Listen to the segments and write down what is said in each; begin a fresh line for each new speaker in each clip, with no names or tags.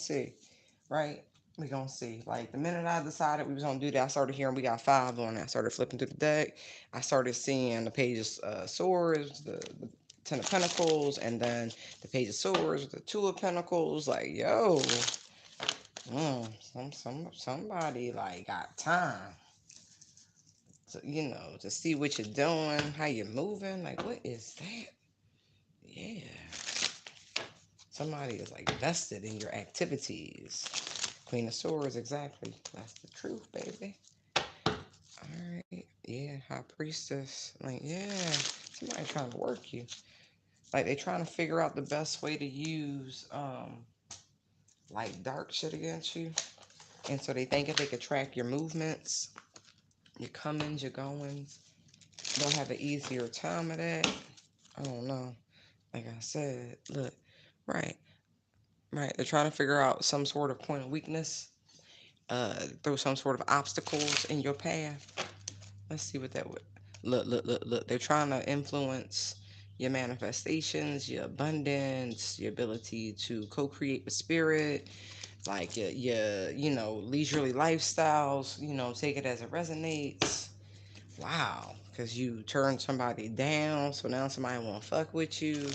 see, right? We gonna see. Like the minute I decided we was gonna do that, I started hearing we got five on it. I started flipping through the deck. I started seeing the page of swords, the ten of pentacles, and then the page of swords, the two of pentacles. Like, yo, somebody like got time to, to see what you're doing, how you're moving. Like, what is that? Yeah, somebody is like vested in your activities. Queen of Swords, exactly. That's the truth, baby. Alright. Yeah, High Priestess. Like, yeah. Somebody trying to work you. Like, they trying to figure out the best way to use, like, dark shit against you. And so they think if they could track your movements, your comings, your goings, they'll have an easier time of that. I don't know. Like I said, look, right, right. They're trying to figure out some sort of point of weakness, through some sort of obstacles in your path. Let's see what that would look. They're trying to influence your manifestations, your abundance, your ability to co-create with spirit, like your leisurely lifestyles. Take it as it resonates. Wow, because you turned somebody down, so now somebody won't fuck with you.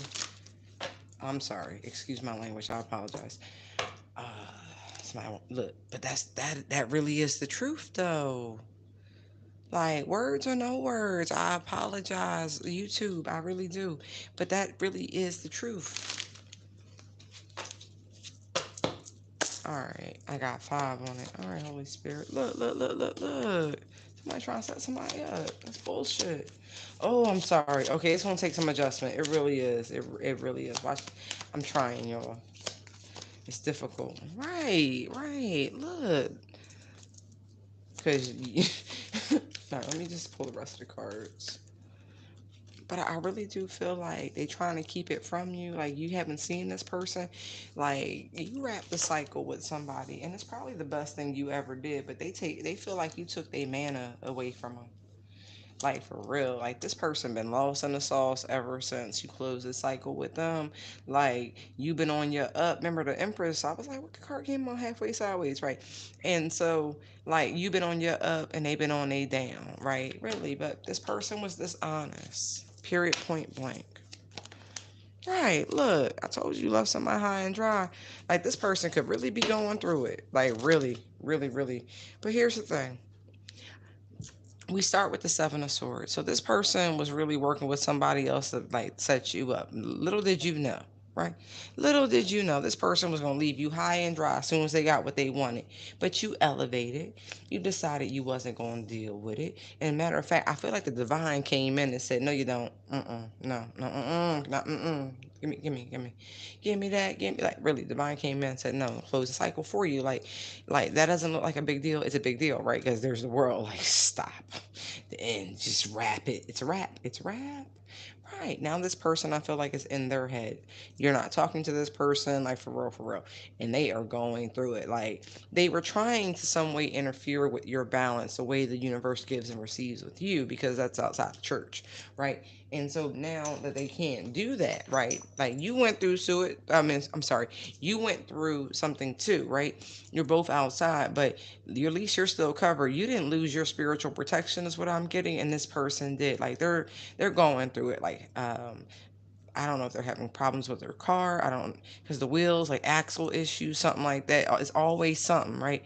I'm sorry. Excuse my language. I apologize. Uh, somebody won't look, but that really is the truth, though. Like, words or no words, I apologize, YouTube, I really do. But that really is the truth. Alright, I got five on it. Alright, Holy Spirit. Look. Somebody trying to set somebody up. That's bullshit. Oh, I'm sorry. Okay, it's gonna take some adjustment. It really is. It really is. Watch. I'm trying, y'all. It's difficult. Right. Look. Because. Alright, let me just pull the rest of the cards. But I really do feel like they trying to keep it from you. Like, you haven't seen this person. Like, you wrap the cycle with somebody, and it's probably the best thing you ever did. But they feel like you took their mana away from them. Like, for real. Like, this person been lost in the sauce ever since you closed the cycle with them. Like, you been on your up. Remember the Empress? I was like, what, the card came on halfway sideways, right? And so, like, you been on your up and they been on a down, right? Really. But this person was dishonest. Period, point blank. Right, look, I told you left somebody high and dry. Like, this person could really be going through it. Like, really. But here's the thing. We start with the Seven of Swords. So this person was really working with somebody else to, like, set you up. Little did you know, right? Little did you know this person was going to leave you high and dry as soon as they got what they wanted. But you elevated. You decided you wasn't going to deal with it. And matter of fact, I feel like the divine came in and said, no, you don't. No. Give me that. Give me, like, really, divine came in and said, no, close the cycle for you. Like that doesn't look like a big deal. It's a big deal, right? Because there's the world. Like, stop. The end. Just wrap it. It's a wrap. It's a wrap. Right. Now this person, I feel like, is in their head. You're not talking to this person, like, for real. And they are going through it. Like, they were trying to some way interfere with your balance, the way the universe gives and receives with you, because that's outside the church, right? And so now that they can't do that, right? Like, you went through I'm sorry, you went through something too, right? You're both outside, but at least you're still covered. You didn't lose your spiritual protection, is what I'm getting, and this person did. Like, they're going through it. Like, I don't know if they're having problems with their car. I don't, because the wheels, like axle issues, something like that. It's always something, right?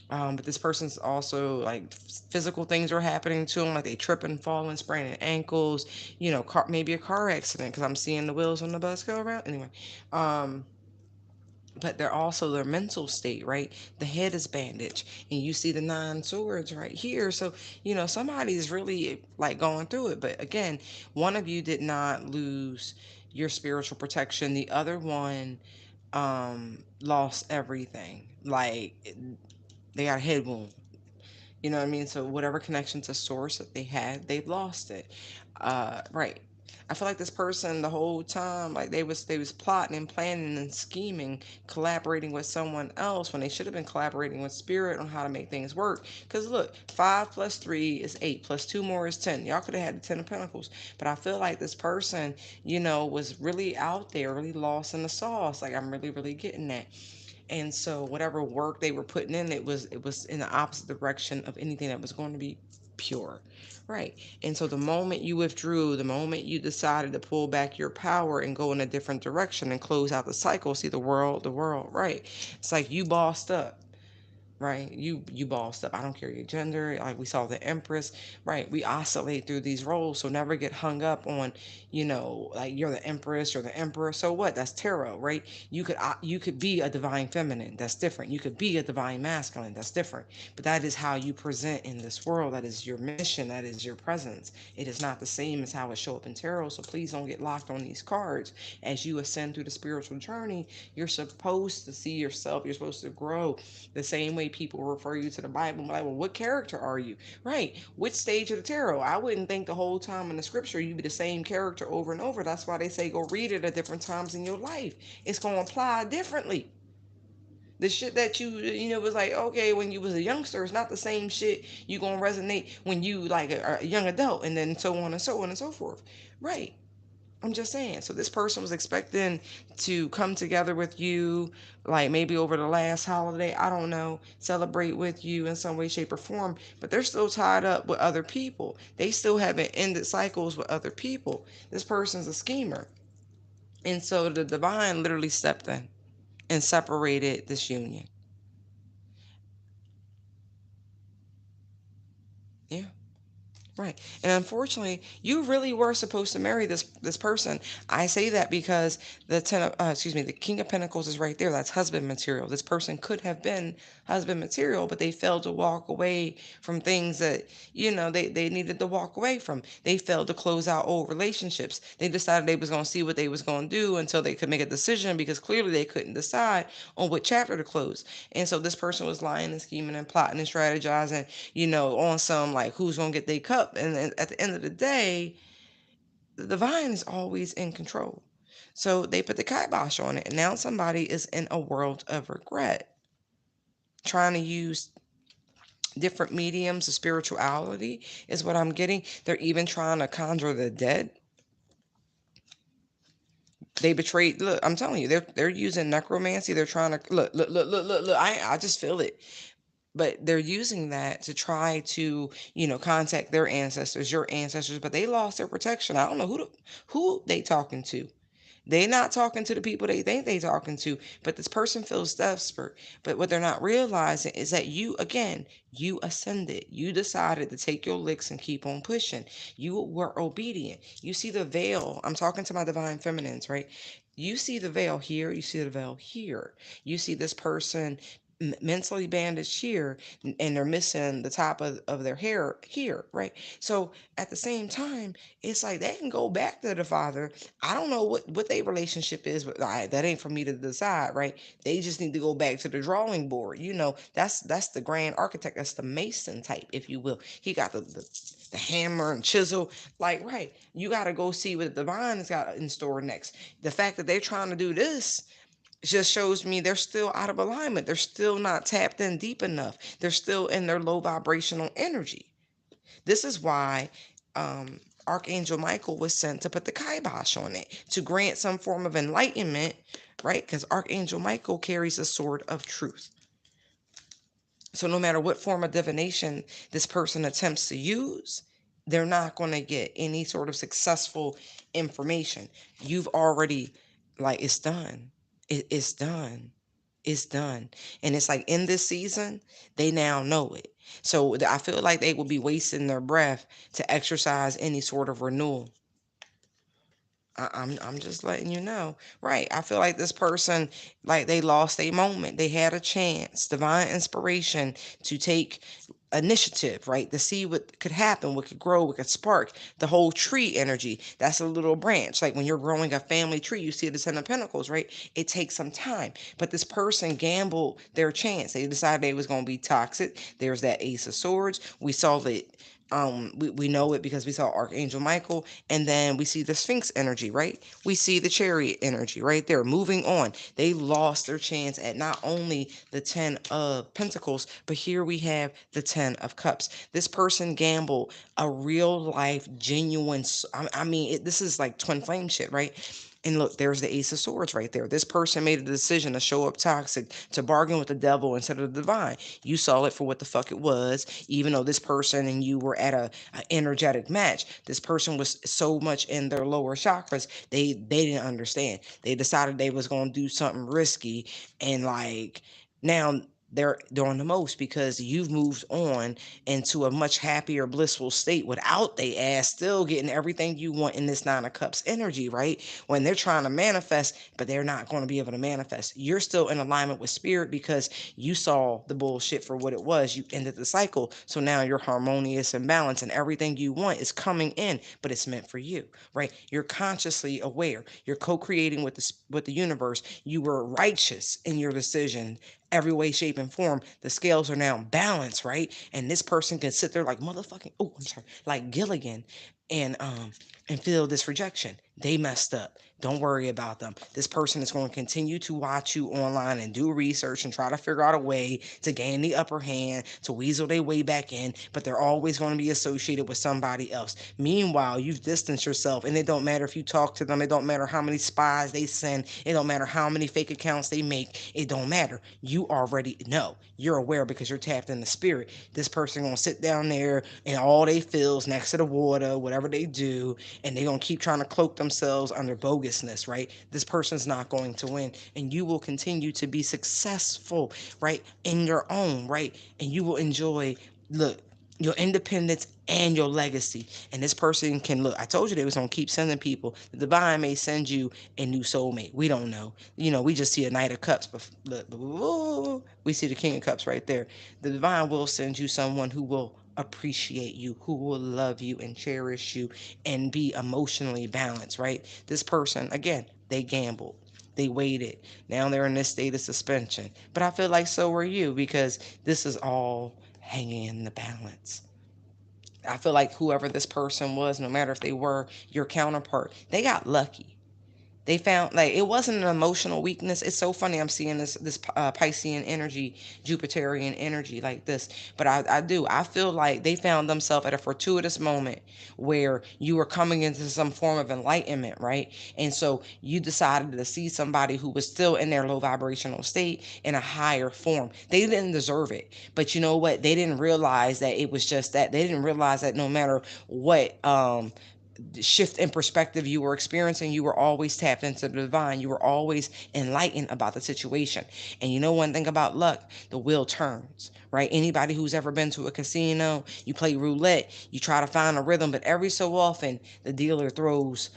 But this person's also, like, physical things are happening to them, like they tripping, falling, spraining ankles, maybe a car accident, because I'm seeing the wheels on the bus go around. Anyway, um, but they're also their mental state, right? The head is bandaged, and you see the nine swords right here. So, somebody's really, like, going through it. But again, one of you did not lose your spiritual protection. The other one lost everything. Like, they got a head wound. You know what I mean? So whatever connection to source that they had, they lost it. Right. I feel like this person the whole time, like, they was plotting and planning and scheming, collaborating with someone else when they should have been collaborating with spirit on how to make things work. Because look, 5 plus 3 is 8, plus 2 more is 10. Y'all could have had the 10 of Pentacles, but I feel like this person, was really out there, really lost in the sauce. Like, I'm really getting that. And so whatever work they were putting in, it was in the opposite direction of anything that was going to be pure. Right. And so the moment you withdrew, the moment you decided to pull back your power and go in a different direction and close out the cycle, see the world, right? It's like you bossed up, right? You bossed up. I don't care your gender. Like we saw the Empress, right? We oscillate through these roles, so never get hung up on, like you're the Empress or the Emperor. So what? That's tarot, right? You could be a divine feminine. That's different. You could be a divine masculine. That's different. But that is how you present in this world. That is your mission. That is your presence. It is not the same as how it show up in tarot. So please don't get locked on these cards as you ascend through the spiritual journey. You're supposed to see yourself. You're supposed to grow the same way people refer you to the Bible. Like, well, what character are you? Right. Which stage of the tarot? I wouldn't think the whole time in the scripture you'd be the same character over and over. That's why they say go read it at different times in your life. It's going to apply differently. The shit that was like, okay, when you was a youngster, it's not the same shit you going to resonate when you like a young adult, and then so on and so on and so forth. Right. I'm just saying. So this person was expecting to come together with you, like maybe over the last holiday, I don't know, celebrate with you in some way, shape, or form, but they're still tied up with other people. They still haven't ended cycles with other people. This person's a schemer. And so the divine literally stepped in and separated this union. Yeah. Right. And unfortunately, you really were supposed to marry this person. I say that because the King of Pentacles is right there. That's husband material. This person could have been husband material, but they failed to walk away from things that, they needed to walk away from. They failed to close out old relationships. They decided they was going to see what they was going to do until they could make a decision, because clearly they couldn't decide on what chapter to close. And so this person was lying and scheming and plotting and strategizing, on some like who's gonna get their cup. And then at the end of the day, the divine is always in control. So they put the kibosh on it, and now somebody is in a world of regret, trying to use different mediums of spirituality, is what I'm getting. They're even trying to conjure the dead. They betrayed. Look, I'm telling you, they're using necromancy. They're trying to look. I just feel it. But they're using that to try to contact their ancestors, your ancestors, but they lost their protection. I don't know who they talking to. They not talking to the people they think they talking to, but this person feels desperate. But what they're not realizing is that you, again, you ascended. You decided to take your licks and keep on pushing. You were obedient. You see the veil. I'm talking to my divine feminines, right? You see the veil here. You see the veil here. You see this person mentally bandaged here, and they're missing the top of their hair here, right? So at the same time, it's like they can go back to the father. I don't know what their relationship is, but that ain't for me to decide, right? They just need to go back to the drawing board. That's the grand architect. That's the mason type, if you will. He got the hammer and chisel. Like, right, you got to go see what the divine has got in store next. The fact that they're trying to do this just shows me they're still out of alignment. They're still not tapped in deep enough. They're still in their low vibrational energy. This is why Archangel Michael was sent to put the kibosh on it, to grant some form of enlightenment, right? Because Archangel Michael carries a sword of truth. So no matter what form of divination this person attempts to use, they're not going to get any sort of successful information. You've already, like, it's done. It's done. It's done. And it's like in this season, they now know it. So I feel like they will be wasting their breath to exercise any sort of renewal. I'm just letting you know. Right. I feel like this person, like they lost a moment. They had a chance, divine inspiration to take initiative, right? To see what could happen, what could grow, what could spark. The whole tree energy. That's a little branch. Like when you're growing a family tree, you see the Ten of Pentacles, right? It takes some time. But this person gambled their chance. They decided they was gonna be toxic. There's that Ace of Swords. We saw that we know it because we saw Archangel Michael, and then we see the Sphinx energy, right? We see the Chariot energy right there. Moving on, they lost their chance at not only the 10 of Pentacles, but here we have the 10 of Cups. This person gambled a real life genuine, this is like twin flame shit, right? And look, there's the Ace of Swords right there. This person made a decision to show up toxic, to bargain with the devil instead of the divine. You saw it for what the fuck it was, even though this person and you were at a energetic match. This person was so much in their lower chakras, they didn't understand. They decided they was gonna do something risky, and like now they're doing the most because you've moved on into a much happier, blissful state without they ass still getting everything you want in this Nine of Cups energy, right? When they're trying to manifest, but they're not going to be able to manifest. You're still in alignment with spirit because you saw the bullshit for what it was. You ended the cycle. So now you're harmonious and balanced, and everything you want is coming in, but it's meant for you, right? You're consciously aware. You're co-creating with the universe. You were righteous in your decision every way, shape, and form. The scales are now balanced, right? And this person can sit there like motherfucking, oh, I'm sorry, like Gilligan, and feel this rejection. They messed up. Don't worry about them. This person is going to continue to watch you online and do research and try to figure out a way to gain the upper hand, to weasel their way back in, but they're always going to be associated with somebody else. Meanwhile, you've distanced yourself, and it don't matter if you talk to them, it don't matter how many spies they send, it don't matter how many fake accounts they make, it don't matter. You already know. You're aware because you're tapped in the spirit. This person gonna sit down there and all they feels next to the water, whatever they do, and they're gonna keep trying to cloak themselves under bogusness, right? This person's not going to win, and you will continue to be successful, right, in your own right, and you will enjoy, look, your independence and your legacy. And this person can, look, I told you they was gonna keep sending people. The divine may send you a new soulmate. We don't know. We just see a Knight of Cups, but look, we see the King of Cups right there. The divine will send you someone who will appreciate you, who will love you and cherish you and be emotionally balanced, right? This person, again, they gambled. They waited. Now they're in this state of suspension. But I feel like so are you because this is all hanging in the balance. I feel like whoever this person was, no matter if they were your counterpart, they got lucky. They found, like, it wasn't an emotional weakness. It's so funny I'm seeing this Piscean energy, Jupiterian energy like this, but I feel like they found themselves at a fortuitous moment where you were coming into some form of enlightenment, right? And so you decided to see somebody who was still in their low vibrational state in a higher form. They didn't deserve it, but you know what? They didn't realize that it was just that. They didn't realize that no matter what shift in perspective you were experiencing, you were always tapped into the divine. You were always enlightened about the situation. And you know one thing about luck, the wheel turns, right? Anybody who's ever been to a casino, you play roulette, you try to find a rhythm, but every so often the dealer throws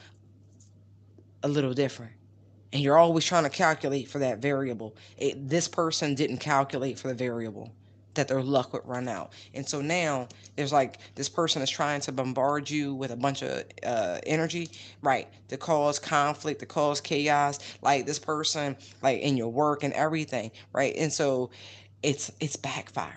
a little different, and you're always trying to calculate for that variable. This person didn't calculate for the variable that their luck would run out. And so now there's like this person is trying to bombard you with a bunch of energy, right? To cause conflict, to cause chaos. Like this person, like in your work and everything, right? And so it's backfiring.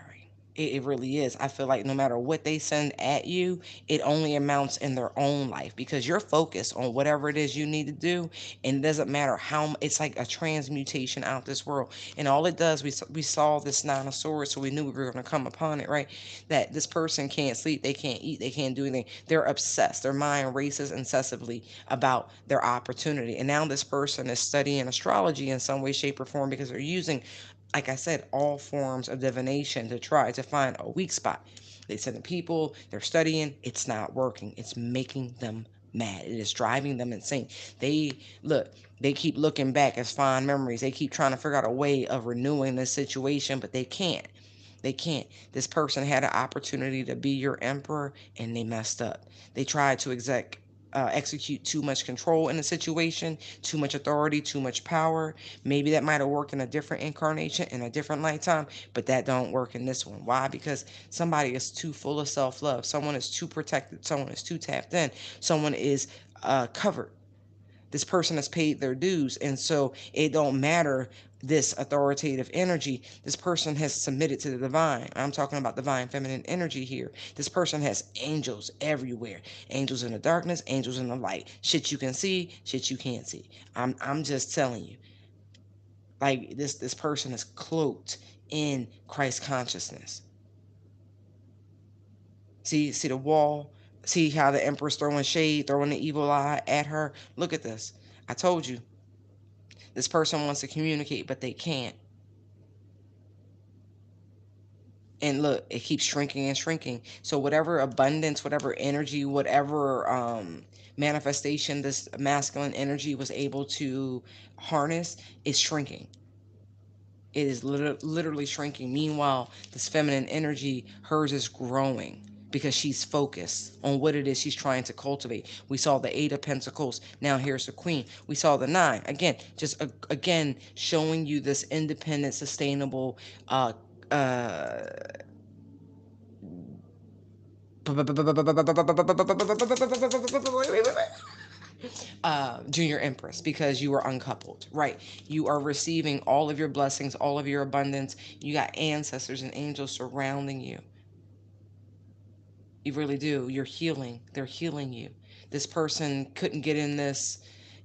It really is. I feel like no matter what they send at you, it only amounts in their own life because you're focused on whatever it is you need to do, and it doesn't matter how. It's like a transmutation out this world, and all it does, we saw this Nine of Swords, so we knew we were going to come upon it, right? That this person can't sleep, they can't eat, they can't do anything. They're obsessed. Their mind races incessantly about their opportunity, and now this person is studying astrology in some way, shape, or form because they're using, like I said, all forms of divination to try to find a weak spot. They send the people, they're studying, it's not working. It's making them mad. It is driving them insane. They look, they keep looking back as fond memories. They keep trying to figure out a way of renewing this situation, but they can't. They can't. This person had an opportunity to be your emperor and they messed up. They tried to execute too much control in the situation, too much authority, too much power. Maybe that might have worked in a different incarnation, in a different lifetime, but that don't work in this one. Why? Because somebody is too full of self-love. Someone is too protected. Someone is too tapped in. Someone is covered. This person has paid their dues, and so it don't matter this authoritative energy. This person has submitted to the divine. I'm talking about divine feminine energy here. This person has angels everywhere. Angels in the darkness, angels in the light. Shit you can see, shit you can't see. I'm just telling you. Like this person is cloaked in Christ consciousness. See the wall. See how the emperor's throwing shade, throwing the evil eye at her. Look at this. I told you, this person wants to communicate, but they can't. And look, it keeps shrinking and shrinking. So whatever abundance, whatever energy, whatever manifestation this masculine energy was able to harness is shrinking. It is literally shrinking. Meanwhile, this feminine energy, hers is growing because she's focused on what it is she's trying to cultivate. We saw the Eight of Pentacles. Now here's the Queen. We saw the Nine. Again, just again showing you this independent, sustainable, uh, uh, Junior Empress, because you are uncoupled, right? You are receiving all of your blessings, all of your abundance. You got ancestors and angels surrounding you. You really do. You're healing. They're healing you. This person couldn't get in this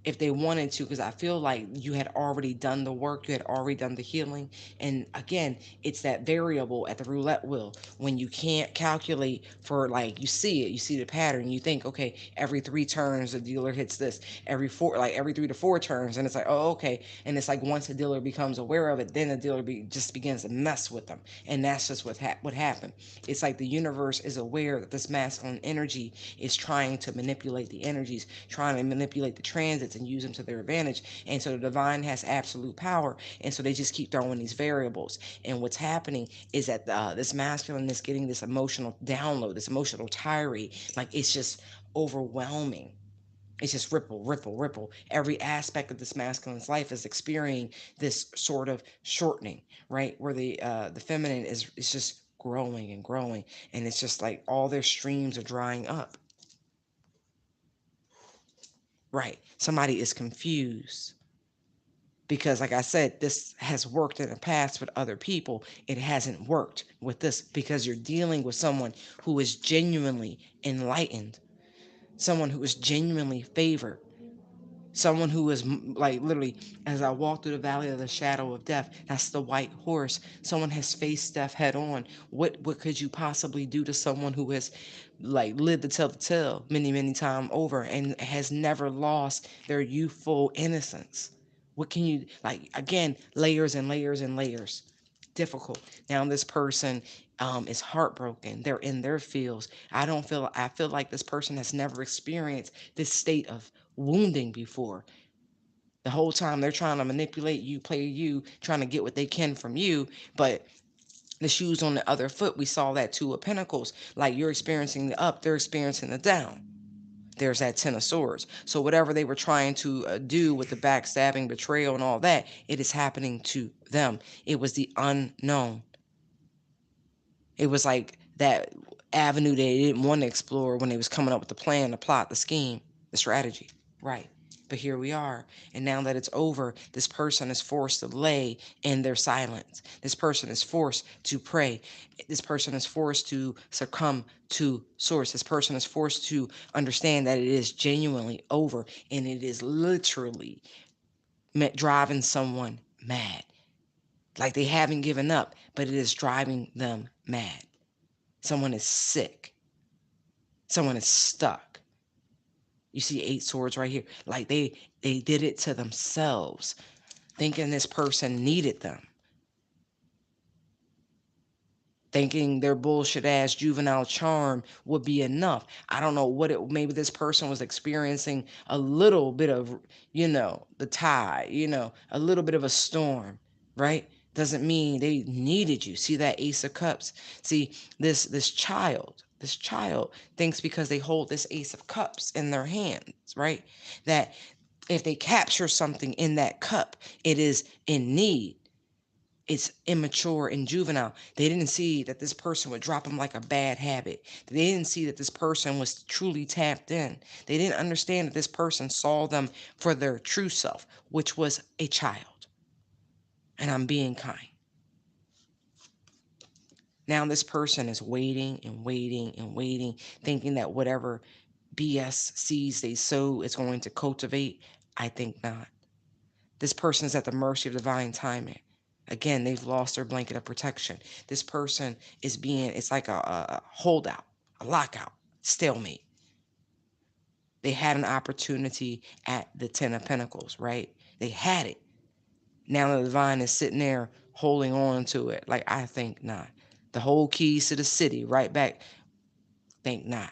if they wanted to, because I feel like you had already done the work, you had already done the healing. And again, it's that variable at the roulette wheel when you can't calculate for, like, you see it, you see the pattern, you think, okay, every 3 turns the dealer hits this, every four, like every 3 to 4 turns, and it's like, oh, okay. And it's like once the dealer becomes aware of it, then the dealer just begins to mess with them. And that's just what happened. It's like the universe is aware that this masculine energy is trying to manipulate the energies, trying to manipulate the transits and use them to their advantage. And so the divine has absolute power. And so they just keep throwing these variables. And what's happening is that this masculine is getting this emotional download, this emotional tirade. Like, it's just overwhelming. It's just ripple, ripple, ripple. Every aspect of this masculine's life is experiencing this sort of shortening, right? Where the feminine is just growing and growing, and it's just like all their streams are drying up. Right. Somebody is confused because, like I said, this has worked in the past with other people. It hasn't worked with this because you're dealing with someone who is genuinely enlightened, someone who is genuinely favored, someone who is like literally, as I walk through the valley of the shadow of death, that's the white horse. Someone has faced death head on. What could you possibly do to someone who has like lived to tell the tale many, many times over and has never lost their youthful innocence? What can you, like, again, layers and layers and layers. Difficult. Now this person is heartbroken. They're in their feels. I feel like this person has never experienced this state of wounding before. The whole time they're trying to manipulate you, play you, trying to get what they can from you. But the shoes on the other foot, we saw that Two of Pentacles. Like, you're experiencing the up, they're experiencing the down. There's that Ten of Swords. So whatever they were trying to do with the backstabbing, betrayal, and all that, it is happening to them. It was the unknown. It was like that avenue they didn't want to explore when they was coming up with the plan, the plot, the scheme, the strategy. Right. But here we are. And now that it's over, this person is forced to lay in their silence. This person is forced to pray. This person is forced to succumb to source. This person is forced to understand that it is genuinely over, and it is literally driving someone mad. Like, they haven't given up, but it is driving them mad. Someone is sick. Someone is stuck. You see 8 swords right here. Like, they did it to themselves, thinking this person needed them, thinking their bullshit ass juvenile charm would be enough. I don't know what it, maybe this person was experiencing a little bit of, the tide, a little bit of a storm, right? Doesn't mean they needed you. See that Ace of Cups? See, this child thinks because they hold this Ace of Cups in their hands, right? That if they capture something in that cup, it is in need. It's immature and juvenile. They didn't see that this person would drop them like a bad habit. They didn't see that this person was truly tapped in. They didn't understand that this person saw them for their true self, which was a child. And I'm being kind. Now this person is waiting and waiting and waiting, thinking that whatever BS seeds they sow is going to cultivate. I think not. This person is at the mercy of divine timing. Again, they've lost their blanket of protection. This person is it's like a holdout, a lockout, stalemate. They had an opportunity at the Ten of Pentacles, right? They had it. Now the divine is sitting there holding on to it. Like, I think not. The whole keys to the city, right back. Think not.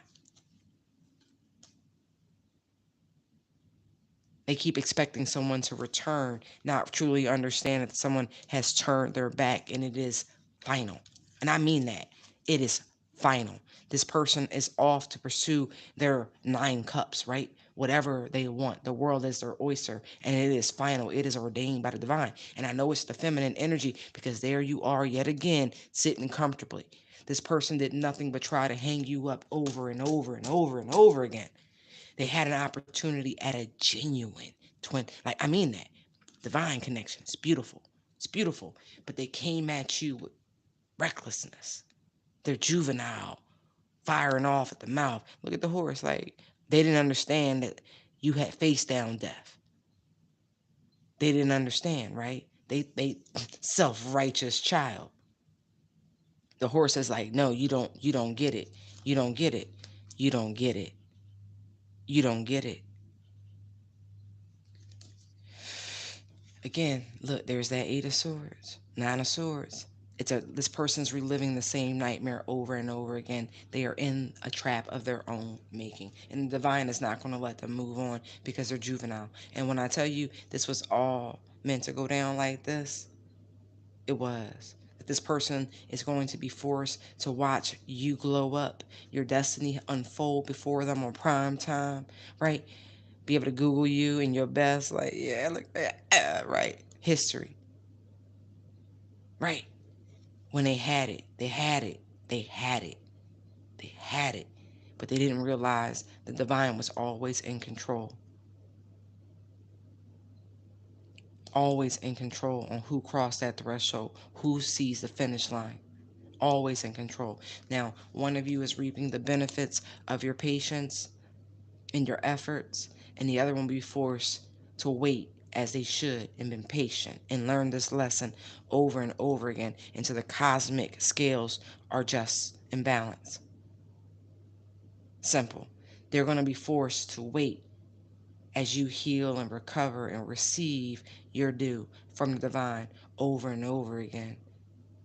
They keep expecting someone to return, not truly understand that someone has turned their back and it is final. And I mean that. It is final. This person is off to pursue their 9 cups, right? Whatever they want. The world is their oyster and it is final. It is ordained by the divine. And I know it's the feminine energy because there you are yet again sitting comfortably. This person did nothing but try to hang you up over and over and over and over again. They had an opportunity at a genuine twin. Like, I mean that. Divine connection. It's beautiful. It's beautiful. But they came at you with recklessness. They're juvenile, firing off at the mouth. Look at the horse. Like, they didn't understand that you had face down death. They didn't understand, right? They self-righteous child. The horse is like, no, you don't get it. You don't get it. You don't get it. You don't get it. Again, look, there's that 8 of Swords, 9 of Swords. This person's reliving the same nightmare over and over again. They are in a trap of their own making. And the divine is not going to let them move on because they're juvenile. And when I tell you this was all meant to go down like this, it was. That this person is going to be forced to watch you glow up, your destiny unfold before them on prime time, right? Be able to Google you and your best, like, yeah, look, right? History, right? When they had it, they had it, they had it, they had it, but they didn't realize the divine was always in control on who crossed that threshold, who sees the finish line, always in control. Now, one of you is reaping the benefits of your patience and your efforts, and the other one will be forced to wait as they should and been patient and learn this lesson over and over again until the cosmic scales are just in balance. Simple. They're going to be forced to wait as you heal and recover and receive your due from the divine over and over again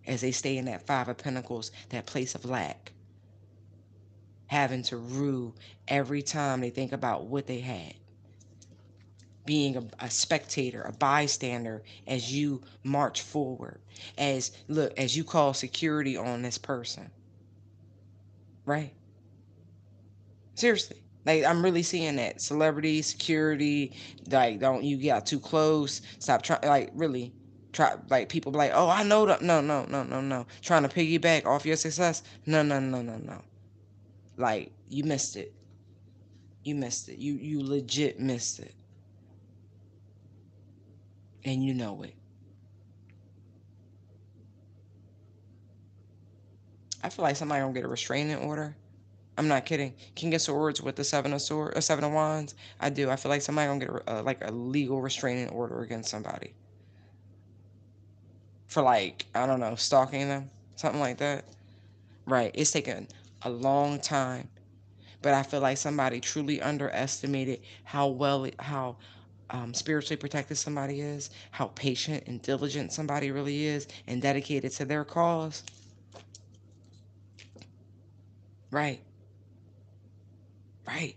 as they stay in that 5 of Pentacles, that place of lack, having to rue every time they think about what they had, being a spectator, a bystander as you march forward, as you call security on this person, right? Seriously. Like, I'm really seeing that. Celebrity, security, like, don't you get too close. Stop trying, like, really. Try, like, people be like, oh, I know that. No, no, no, no, no. Trying to piggyback off your success. No, no, no, no, no. Like, you missed it. You missed it. You legit missed it. And you know it. I feel like somebody gonna get a restraining order. I'm not kidding. King of Swords with the Seven of Wands. I do. I feel like somebody gonna get like a legal restraining order against somebody for, like, I don't know, stalking them, something like that. Right. It's taken a long time, but I feel like somebody truly underestimated how spiritually protected somebody is, how patient and diligent somebody really is, and dedicated to their cause. Right. Right.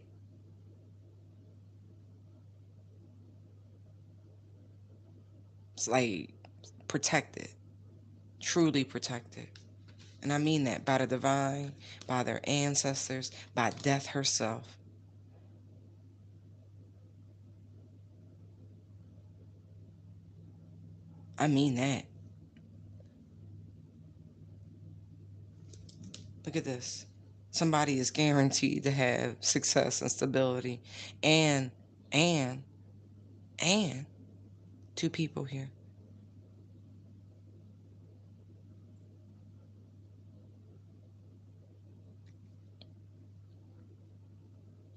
It's like protected, truly protected. And I mean that by the divine, by their ancestors, by death herself. I mean that. Look at this. Somebody is guaranteed to have success and stability, and and and 2 people here.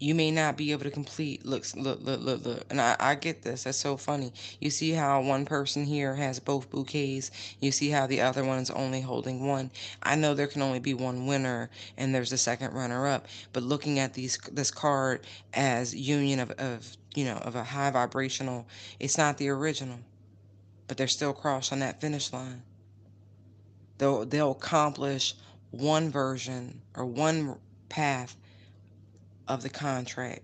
You may not be able to complete. Look. And I get this. That's so funny. You see how one person here has both bouquets. You see how the other one's only holding one. I know there can only be one winner and there's a second runner up. But looking at this card as union of of a high vibrational, it's not the original. But they're still crossed on that finish line. They'll accomplish one version or one path of the contract.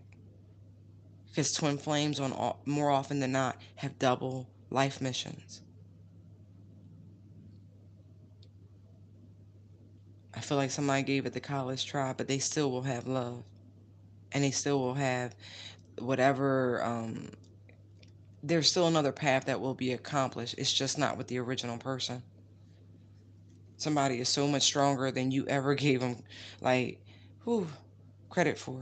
Because twin flames more often than not have double life missions. I feel like somebody gave it the college try, but they still will have love, and they still will have whatever. There's still another path that will be accomplished. It's just not with the original person. Somebody is so much stronger than you ever gave them, like, whew, credit for.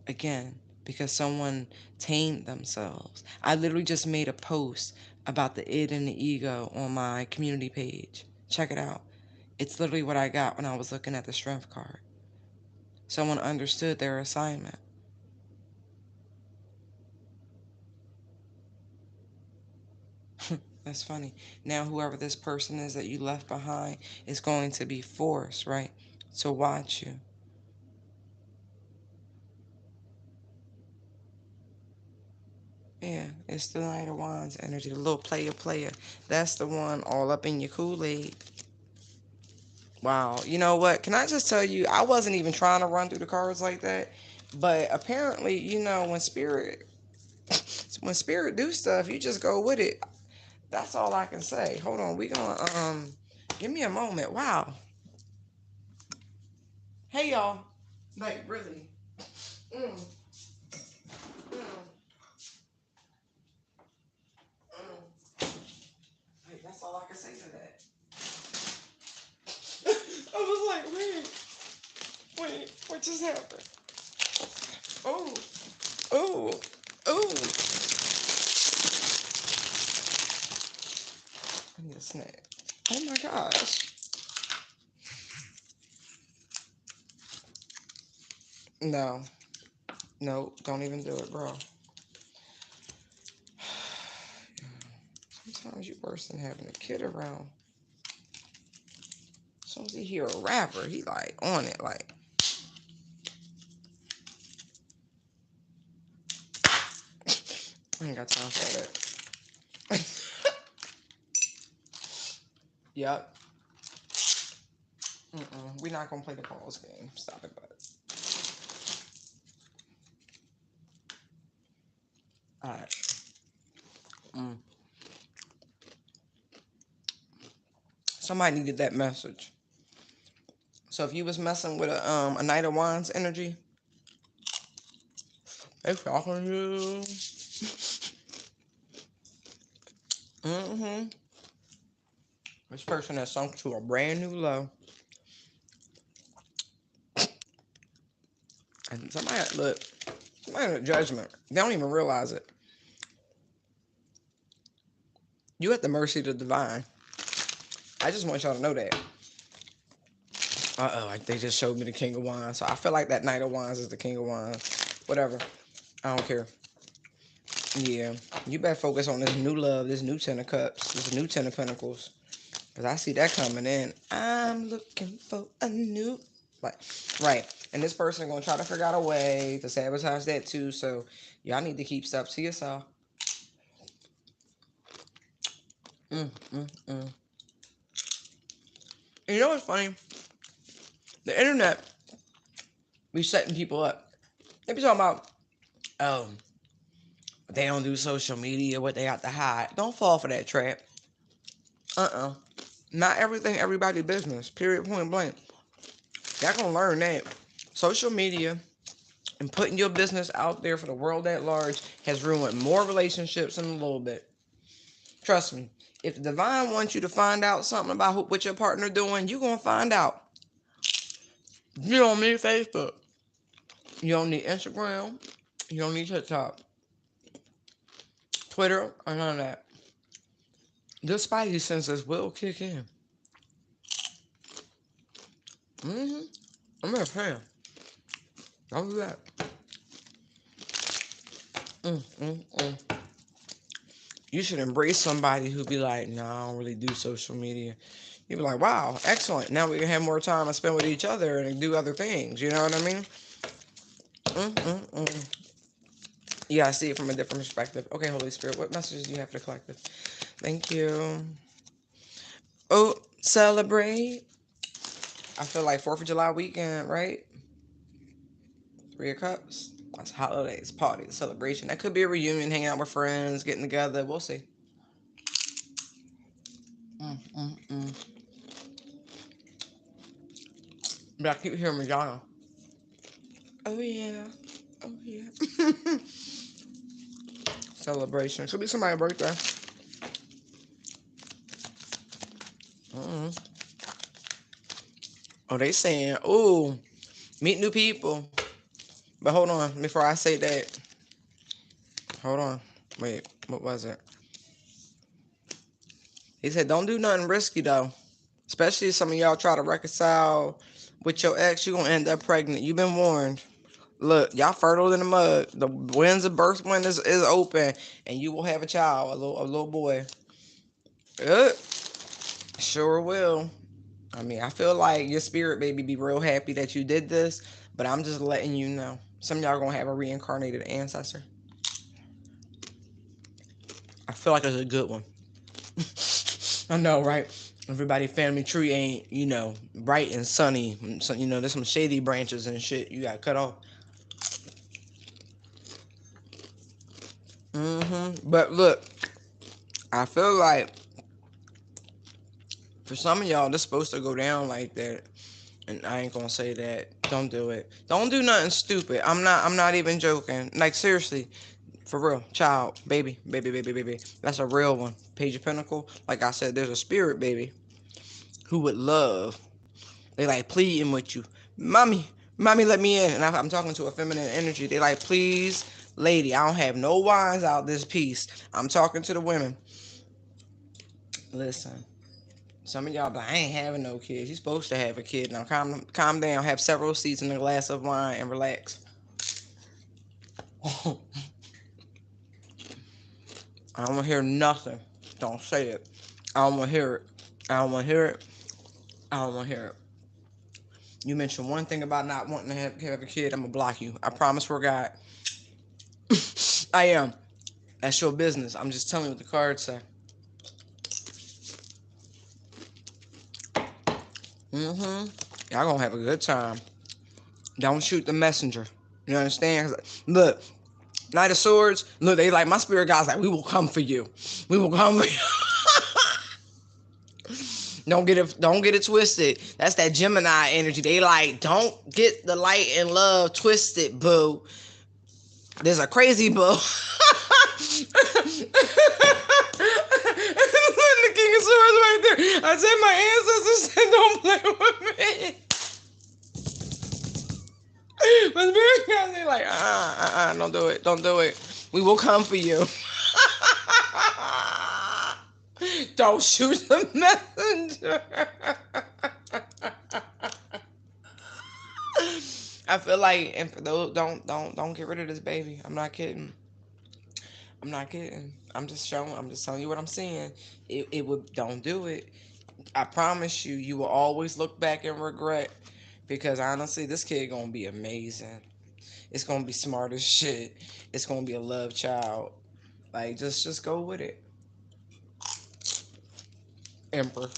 Again, because someone tamed themselves. I literally just made a post about the id and the ego on my community page. Check it out. It's literally what I got when I was looking at the strength card. Someone understood their assignment. That's funny. Now, whoever this person is that you left behind is going to be forced, right, to watch you. Yeah, it's the Knight of Wands energy, the little player. That's the one all up in your Kool-Aid. Wow. You know what? Can I just tell you, I wasn't even trying to run through the cards like that. But apparently, when spirit do stuff, you just go with it. That's all I can say. Hold on, we gonna give me a moment. Wow. Hey y'all. Like really. Mm, mm, mm. Like, that's all I can say to that. I was like, wait, what just happened? Oh, oh, oh. I need a snack. Oh my gosh. No, no, don't even do it, bro. Sometimes you worse than having a kid around. As soon as he hear a rapper, he like on it, like. I ain't got time for that. Yep. We're not gonna play the pause game. Stop it, bud. All right. Mm. Somebody needed that message. So if you was messing with a Knight of Wands energy, they talking to you. Mm-hmm. This person has sunk to a brand new low. And somebody in a judgment. They don't even realize it. You at the mercy of the divine. I just want y'all to know that. They just showed me the King of Wands. So I feel like that Knight of Wands is the King of Wands. Whatever. I don't care. Yeah. You better focus on this new love, this new Ten of Cups, this new Ten of Pentacles. Because I see that coming in. I'm looking for a new... Like, right. And this person going to try to figure out a way to sabotage that too. So y'all need to keep stuff to yourself. Mm, mm, mm. And you know what's funny? The internet be setting people up. They be talking about, oh, they don't do social media, what they got to hide. Don't fall for that trap. Uh-uh. Not everything, everybody business. Period, point blank. Y'all gonna learn that. Social media and putting your business out there for the world at large has ruined more relationships in a little bit. Trust me. If the divine wants you to find out something about what your partner doing, you're gonna find out. You don't need Facebook. You don't need Instagram. You don't need TikTok, Twitter, or none of that. The spidey senses will kick in. Mm-hmm. I'm not saying. Don't do that. Mm. You should embrace somebody who be like, no, I don't really do social media. You be like, wow, excellent. Now we can have more time to spend with each other and do other things. You know what I mean? Mm. Yeah, I see it from a different perspective. Okay, Holy Spirit, what messages do you have for the collective? Thank you. Oh, celebrate. I feel like 4th of July weekend, right? 3 of Cups. That's holidays, parties, celebration. That could be a reunion, hanging out with friends, getting together. We'll see. Mm. But I keep hearing Madonna. Oh yeah. Oh yeah. Celebration. Could be somebody's birthday. mm Oh, they saying, oh, meet new people. But hold on, before I say that, hold on. Wait, what was it? He said, don't do nothing risky though. Especially if some of y'all try to reconcile with your ex, you're gonna end up pregnant. You've been warned. Look, y'all fertile in the mud. The winds of birth wind is open, and you will have a child, a little boy. Sure will. I mean, I feel like your spirit baby be real happy that you did this, but I'm just letting you know. Some of y'all gonna have a reincarnated ancestor. I feel like it's a good one. I know, right? Everybody family tree ain't, bright and sunny. So, there's some shady branches and shit you got cut off. But look, I feel like for some of y'all, this supposed to go down like that. And I ain't gonna say that. Don't do it. Don't do nothing stupid. I'm not even joking. Like seriously, for real. Child, baby, baby, baby, baby. That's a real one. Page of Pentacle. Like I said, there's a spirit baby who would love. They like pleading with you. Mommy, mommy, let me in. And I'm talking to a feminine energy. They like, please, lady, I don't have no wines out this piece. I'm talking to the women. Listen. Some of y'all be like, I ain't having no kids. You're supposed to have a kid. Now calm down. Have several seats and a glass of wine and relax. I don't want to hear nothing. Don't say it. I don't want to hear it. I don't want to hear it. I don't want to hear it. You mentioned one thing about not wanting to have a kid, I'm going to block you. I promise for God. I am. That's your business. I'm just telling you what the cards say. Y'all going to have a good time. Don't shoot the messenger. You understand? Look, Knight of Swords, look, they like, my spirit guides like, we will come for you. We will come for you. Don't get it twisted. That's that Gemini energy. They like, don't get the light and love twisted, boo. There's a crazy boo. The King of Swords right there. I said my ancestors said don't play with me. But spirit guides, they like, don't do it. Don't do it. We will come for you. Don't shoot the messenger. I feel like, and for those, don't get rid of this baby. I'm not kidding. I'm not kidding. I'm just showing. I'm just telling you what I'm seeing. It would don't do it. I promise you, you will always look back and regret. Because honestly, this kid gonna be amazing. It's gonna be smart as shit. It's gonna be a love child. Like just go with it, Emperor.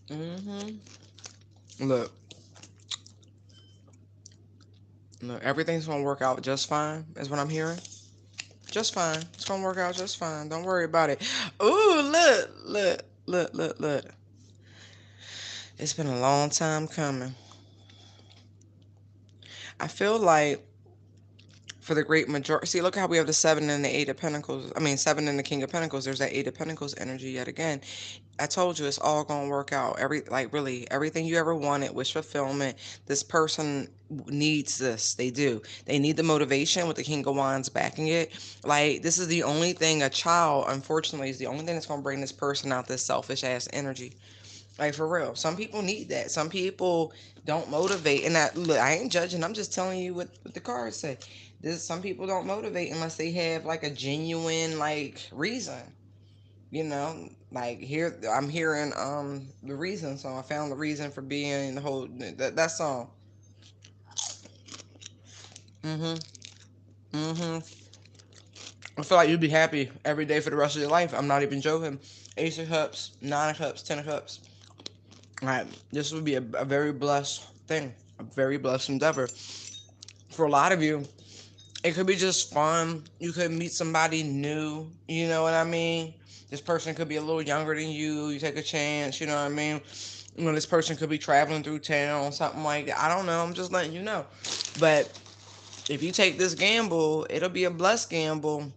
hmm Look, look, everything's gonna work out just fine. Is what I'm hearing. Just fine. It's gonna work out just fine. Don't worry about it. Ooh, look. It's been a long time coming. I feel like For the great majority. See, look how we have the seven and the eight of pentacles. I mean, seven and the king of pentacles. There's that eight of pentacles energy yet again. I told you it's all gonna work out. Like really, everything you ever wanted, wish fulfillment. This person needs this. They do. They need the motivation with the King of Wands backing it. Like this is the only thing a child, unfortunately, is the only thing that's gonna bring this person out this selfish ass energy. Like for real. Some people need that. Some people don't motivate. And that look, I ain't judging. I'm just telling you what the cards say. This some people don't motivate unless they have like a genuine like reason. You know, like here I'm hearing the reason. So I found the reason for being the whole that song. Mhm. Mhm. I feel like you'd be happy every day for the rest of your life. I'm not even joking. Ace of Cups, Nine of Cups, Ten of Cups. Right. This would be a very blessed thing, a very blessed endeavor. For a lot of you, it could be just fun. You could meet somebody new. You know what I mean? This person could be a little younger than you. You take a chance. You know what I mean? You know, this person could be traveling through town, something like that. I don't know. I'm just letting you know. But if you take this gamble, it'll be a blessed gamble.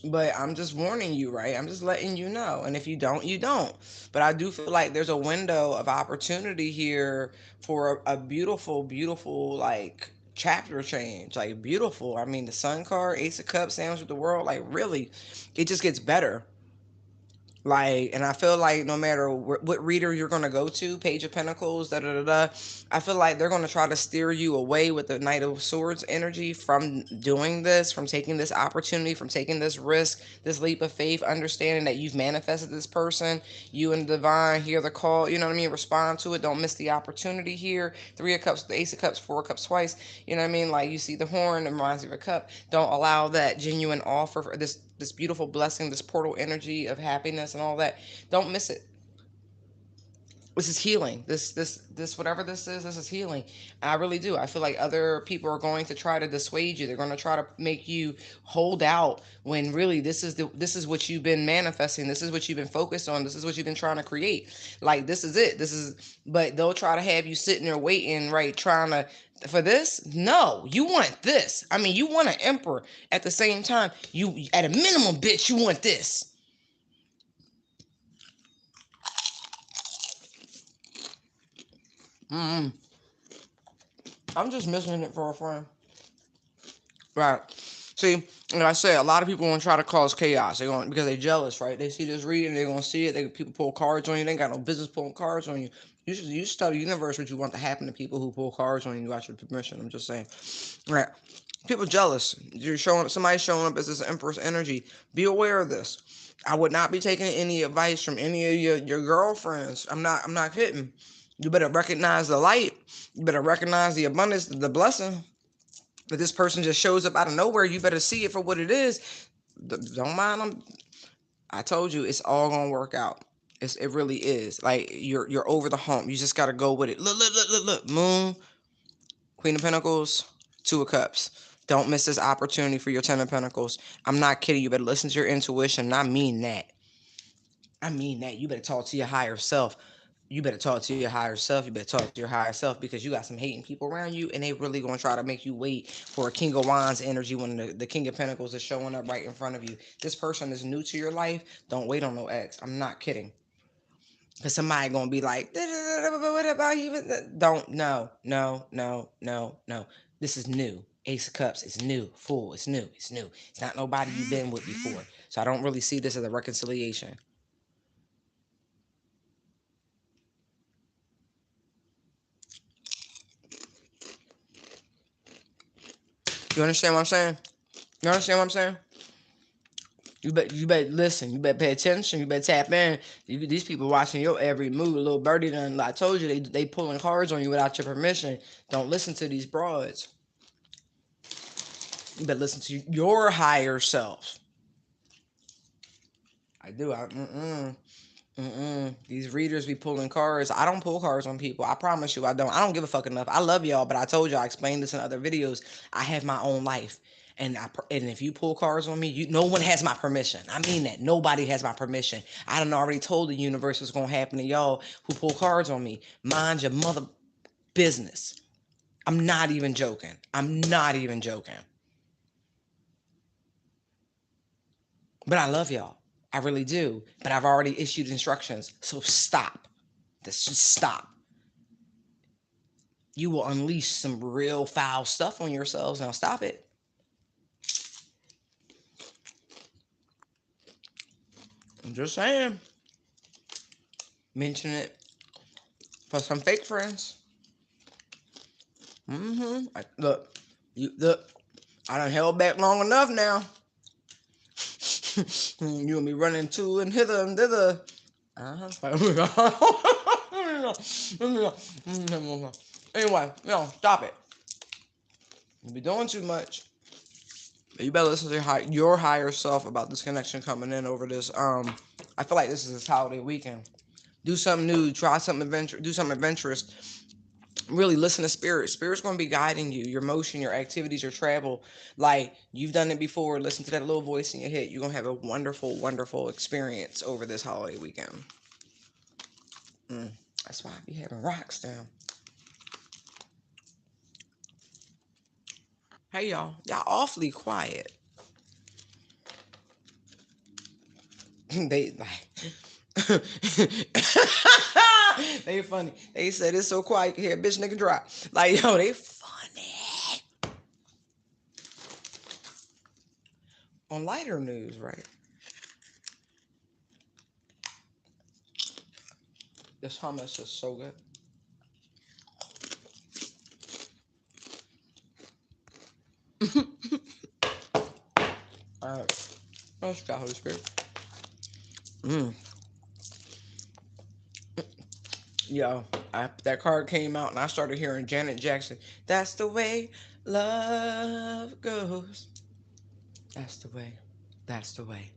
But I'm just warning you, right? I'm just letting you know. And if you don't, you don't. But I do feel like there's a window of opportunity here for a beautiful, beautiful, like, chapter change. Like, beautiful. I mean, the Sun card, Ace of Cups, sandwich with the world, like, really, it just gets better. Like, and I feel like no matter what reader you're gonna go to, Page of Pentacles, da da da da, I feel like they're gonna try to steer you away with the Knight of Swords energy from doing this, from taking this opportunity, from taking this risk, this leap of faith, understanding that you've manifested this person, you and the divine hear the call, you know what I mean? Respond to it. Don't miss the opportunity here. Three of Cups, the Ace of Cups, Four of Cups twice. You know what I mean? Like you see the horn, it reminds you of a cup. Don't allow that genuine offer for this beautiful blessing, this portal energy of happiness and all that. Don't miss it. This is healing. This whatever this is healing. I really do. I feel like other people are going to try to dissuade you. They're going to try to make you hold out when really this is what you've been manifesting. This is what you've been focused on. This is what you've been trying to create. Like this is it. This is but they'll try to have you sitting there waiting, right, trying to for this. No, you want this. I mean, you want an emperor at the same time. You at a minimum, bitch, you want this. Mm-mm. I'm just missing it for a friend. Right. See, like I say, a lot of people want to try to cause chaos. They're going because they're jealous, right? They see this reading, they're gonna see it. People pull cards on you. They ain't got no business pulling cards on you. You should tell the universe what you want to happen to people who pull cards on you without your permission. I'm just saying. Right. People jealous. You're showing somebody showing up as this empress energy. Be aware of this. I would not be taking any advice from any of your girlfriends. I'm not kidding. You better recognize the light. You better recognize the abundance, the blessing. But this person just shows up out of nowhere, you better see it for what it is. Don't mind them. I told you it's all gonna work out. It really is. Like you're over the hump. You just gotta go with it. Look. Moon, Queen of Pentacles, Two of Cups. Don't miss this opportunity for your Ten of Pentacles. I'm not kidding. You better listen to your intuition. And I mean that. I mean that. You better talk to your higher self. You better talk to your higher self. You better talk to your higher self because you got some hating people around you and they really gonna try to make you wait for a King of Wands energy when the King of Pentacles is showing up right in front of you. This person is new to your life. Don't wait on no ex. I'm not kidding. Because somebody gonna be like, what about you? Don't no. This is new. Ace of Cups, it's new. Fool, it's new. It's new. It's not nobody you've been with before. So I don't really see this as a reconciliation. You understand what I'm saying? You understand what I'm saying? You better listen. You better pay attention. You better tap in. These people watching your every move. Little birdie done. I told you they pulling cards on you without your permission. Don't listen to these broads. You better listen to your higher self. I do. These readers be pulling cards. I don't pull cards on people. I promise you, I don't. I don't give a fuck enough. I love y'all, but I told you I explained this in other videos. I have my own life, and if you pull cards on me, no one has my permission. I mean that. Nobody has my permission. I done already told the universe what's gonna happen to y'all who pull cards on me. Mind your mother business. I'm not even joking. I'm not even joking. But I love y'all. I really do. But I've already issued instructions. So stop. Just stop. You will unleash some real foul stuff on yourselves. Now stop it. I'm just saying. Mention it for some fake friends. Look, look. I done held back long enough now. You gonna be running to and hither and thither. Anyway, no, stop it. You be doing too much. You better listen to your higher self about this connection coming in over this. I feel like this is this holiday weekend. Do something new. Try something adventure. Do something adventurous. Really listen to spirit. Spirit's going to be guiding you, your motion, your activities, your travel. Like you've done it before. Listen to that little voice in your head. You're going to have a wonderful, wonderful experience over this holiday weekend. That's why I be having rocks down. Hey y'all. Y'all awfully quiet. They like they funny. They said it's so quiet here, bitch nigga dry. Like yo, they funny. On lighter news, right? This hummus is so good. All right, let's go, Holy Spirit. Mm. Yo, that card came out and I started hearing Janet Jackson. That's the way love goes. That's the way. That's the way.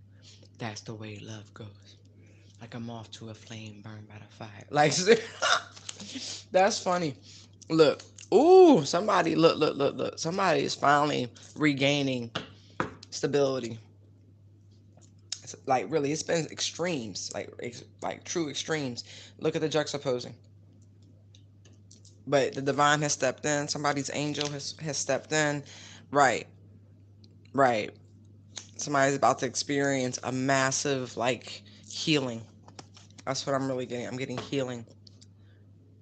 That's the way love goes. Like a moth to a flame burned by the fire. Like that's funny. Look. Ooh, somebody look. Somebody is finally regaining stability. It's like really, it's been extremes, like true extremes. Look at the juxtaposing. But the divine has stepped in. Somebody's angel has stepped in. Right, right. Somebody's about to experience a massive like healing. That's what I'm really getting. I'm getting healing,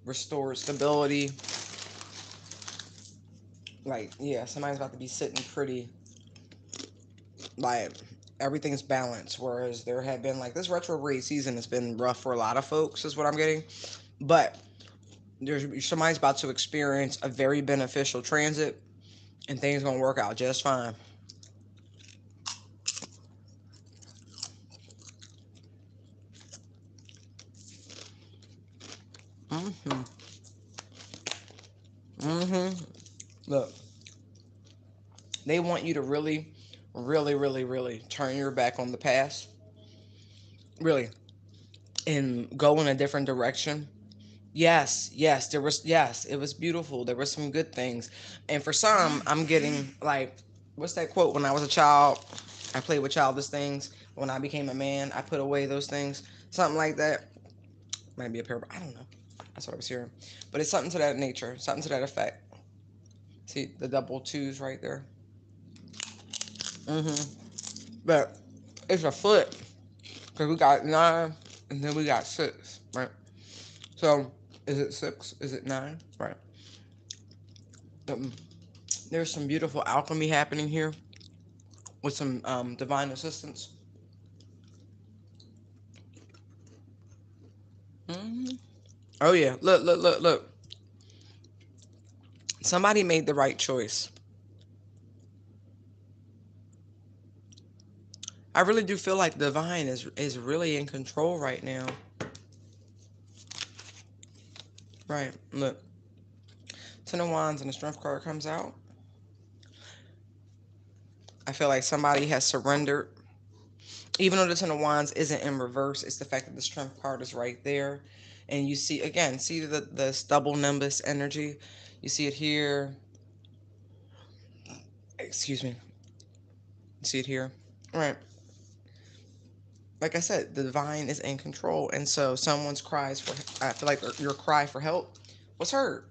restored stability. Like yeah, somebody's about to be sitting pretty. Like everything's balanced. Whereas there had been like this retrograde season has been rough for a lot of folks. Is what I'm getting. But there's somebody's about to experience a very beneficial transit, and things gonna work out just fine. Mm-hmm. Mm-hmm. Look, they want you to really, really, really, really turn your back on the past, really, and go in a different direction. Yes, yes, yes, it was beautiful. There were some good things. And for some, I'm getting like, what's that quote? When I was a child, I played with childish things. When I became a man, I put away those things. Something like that. Might be a parable. I don't know. That's what I was hearing. But it's something to that nature, something to that effect. See the double twos right there? Mm-hmm. But it's a foot. Because we got 9, and then we got 6, right? So, is it 6? Is it 9? Right. Um, there's some beautiful alchemy happening here with some divine assistance. Hmm. Oh yeah, look. Somebody made the right choice. I really do feel like divine is really in control right now. Right. Look, Ten of Wands and the Strength card comes out. I feel like somebody has surrendered. Even though the Ten of Wands isn't in reverse, it's the fact that the Strength card is right there. And you see, again, see the stubble nimbus energy? You see it here. Excuse me. See it here? Right. Like I said, the divine is in control. And so someone's cries for, I feel like your cry for help was heard.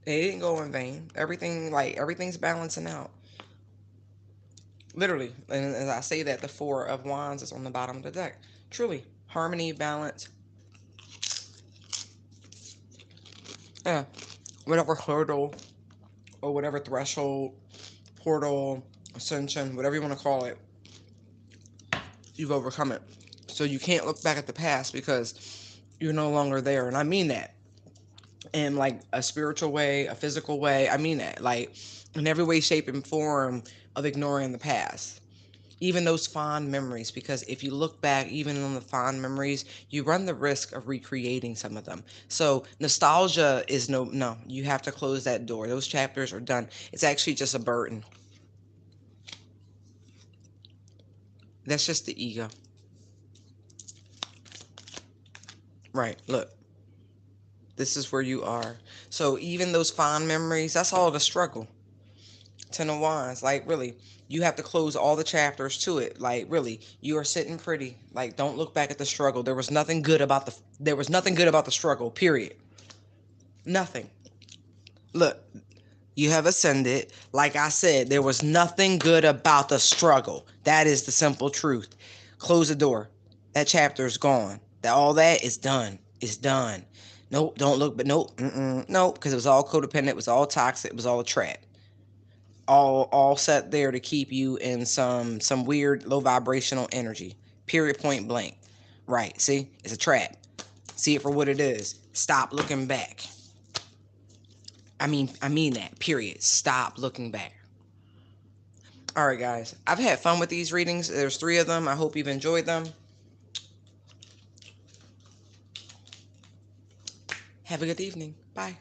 It didn't go in vain. Everything's balancing out. Literally. And as I say that, the Four of Wands is on the bottom of the deck. Truly. Harmony, balance. Yeah. Whatever hurdle or whatever threshold, portal, ascension, whatever you want to call it, you've overcome it. So you can't look back at the past because you're no longer there. And I mean that in like a spiritual way, a physical way. I mean that. Like in every way, shape, and form of ignoring the past. Even those fond memories, because if you look back even on the fond memories, you run the risk of recreating some of them. So nostalgia is no, you have to close that door. Those chapters are done. It's actually just a burden. That's just the ego. Right, look, this is where you are. So even those fond memories, that's all the struggle. Ten of Wands, like really, you have to close all the chapters to it. Like really, you are sitting pretty. Like don't look back at the struggle. There was nothing good about the struggle. Period. Nothing. Look, you have ascended. Like I said, there was nothing good about the struggle. That is the simple truth. Close the door. That chapter is gone. That all that is done. It's done. Nope, don't look, but nope, nope, because it was all codependent, it was all toxic, it was all a trap. All set there to keep you in some weird low vibrational energy. Period, point blank. Right, see? It's a trap. See it for what it is. Stop looking back. I mean that. Period. Stop looking back. All right, guys. I've had fun with these readings. There's 3 of them. I hope you've enjoyed them. Have a good evening. Bye.